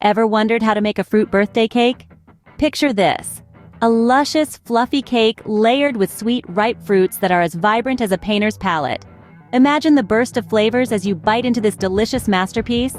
Ever wondered how to make a fruit birthday cake? Picture this: a luscious, fluffy cake layered with sweet, ripe fruits that are as vibrant as a painter's palette. Imagine the burst of flavors as you bite into this delicious masterpiece.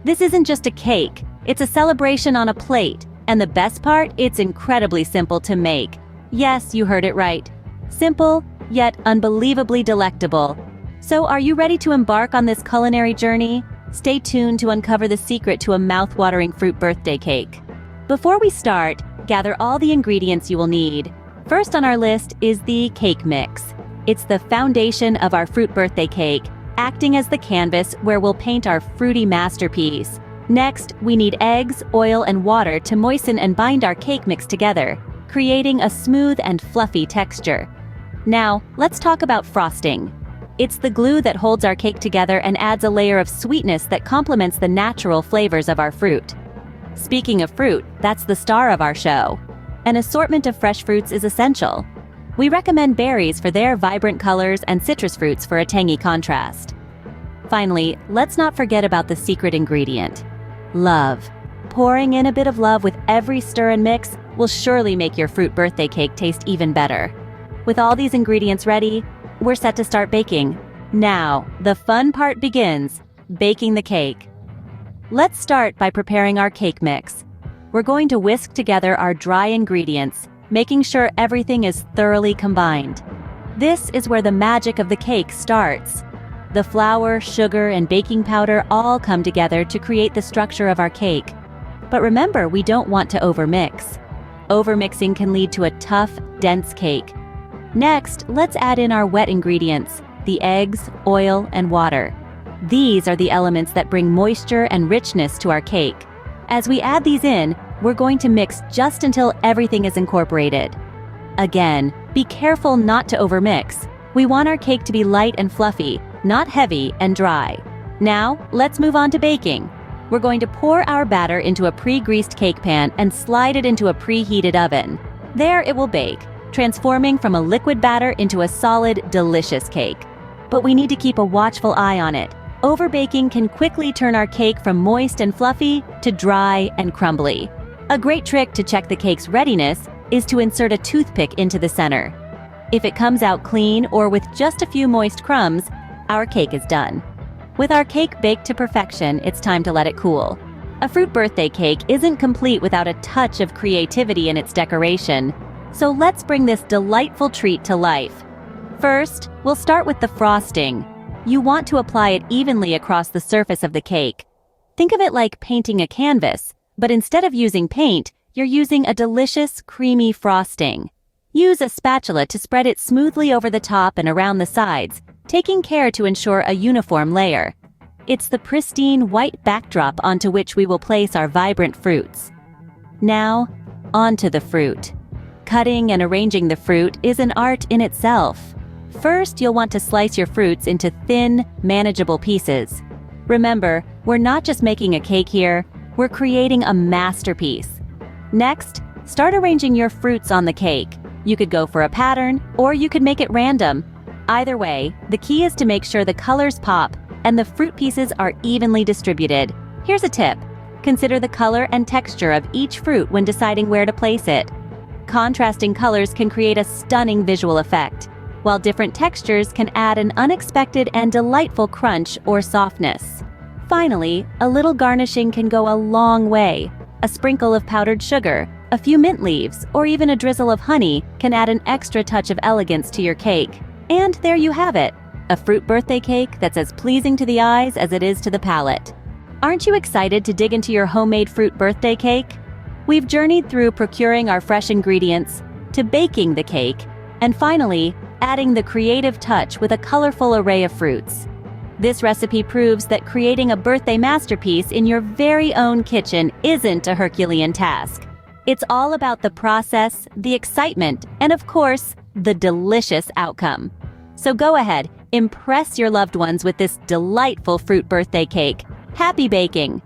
This isn't just a cake, it's a celebration on a plate, and the best part, it's incredibly simple to make. Yes, you heard it right. Simple, yet unbelievably delectable. So are you ready to embark on this culinary journey? Stay tuned to uncover the secret to a mouth-watering fruit birthday cake. Before we start, gather all the ingredients you will need. First on our list is the cake mix. It's the foundation of our fruit birthday cake, acting as the canvas where we'll paint our fruity masterpiece. Next, we need eggs, oil, and water to moisten and bind our cake mix together, creating a smooth and fluffy texture. Now, let's talk about frosting. It's the glue that holds our cake together and adds a layer of sweetness that complements the natural flavors of our fruit. Speaking of fruit, that's the star of our show. An assortment of fresh fruits is essential. We recommend berries for their vibrant colors and citrus fruits for a tangy contrast. Finally, let's not forget about the secret ingredient: love. Pouring in a bit of love with every stir and mix will surely make your fruit birthday cake taste even better. With all these ingredients ready, we're set to start baking. Now, the fun part begins: baking the cake. Let's start by preparing our cake mix. We're going to whisk together our dry ingredients, making sure everything is thoroughly combined. This is where the magic of the cake starts. The flour, sugar, and baking powder all come together to create the structure of our cake. But remember, we don't want to overmix. Overmixing can lead to a tough, dense cake. Next, let's add in our wet ingredients: the eggs, oil, and water. These are the elements that bring moisture and richness to our cake. As we add these in, we're going to mix just until everything is incorporated. Again, be careful not to overmix. We want our cake to be light and fluffy, not heavy and dry. Now, let's move on to baking. We're going to pour our batter into a pre-greased cake pan and slide it into a preheated oven. There it will bake, transforming from a liquid batter into a solid, delicious cake. But we need to keep a watchful eye on it. Overbaking can quickly turn our cake from moist and fluffy to dry and crumbly. A great trick to check the cake's readiness is to insert a toothpick into the center. If it comes out clean or with just a few moist crumbs, our cake is done. With our cake baked to perfection, it's time to let it cool. A fruit birthday cake isn't complete without a touch of creativity in its decoration, so let's bring this delightful treat to life. First, we'll start with the frosting. You want to apply it evenly across the surface of the cake. Think of it like painting a canvas, but instead of using paint, you're using a delicious, creamy frosting. Use a spatula to spread it smoothly over the top and around the sides, taking care to ensure a uniform layer. It's the pristine white backdrop onto which we will place our vibrant fruits. Now, onto the fruit. Cutting and arranging the fruit is an art in itself. First, you'll want to slice your fruits into thin, manageable pieces. Remember, we're not just making a cake here, we're creating a masterpiece. Next, start arranging your fruits on the cake. You could go for a pattern, or you could make it random. Either way, the key is to make sure the colors pop and the fruit pieces are evenly distributed. Here's a tip: consider the color and texture of each fruit when deciding where to place it. Contrasting colors can create a stunning visual effect, while different textures can add an unexpected and delightful crunch or softness. Finally, a little garnishing can go a long way. A sprinkle of powdered sugar, a few mint leaves, or even a drizzle of honey can add an extra touch of elegance to your cake. And there you have it, a fruit birthday cake that's as pleasing to the eyes as it is to the palate. Aren't you excited to dig into your homemade fruit birthday cake? We've journeyed through procuring our fresh ingredients, to baking the cake, and finally, adding the creative touch with a colorful array of fruits. This recipe proves that creating a birthday masterpiece in your very own kitchen isn't a Herculean task. It's all about the process, the excitement, and of course, the delicious outcome. So go ahead, impress your loved ones with this delightful fruit birthday cake. Happy baking!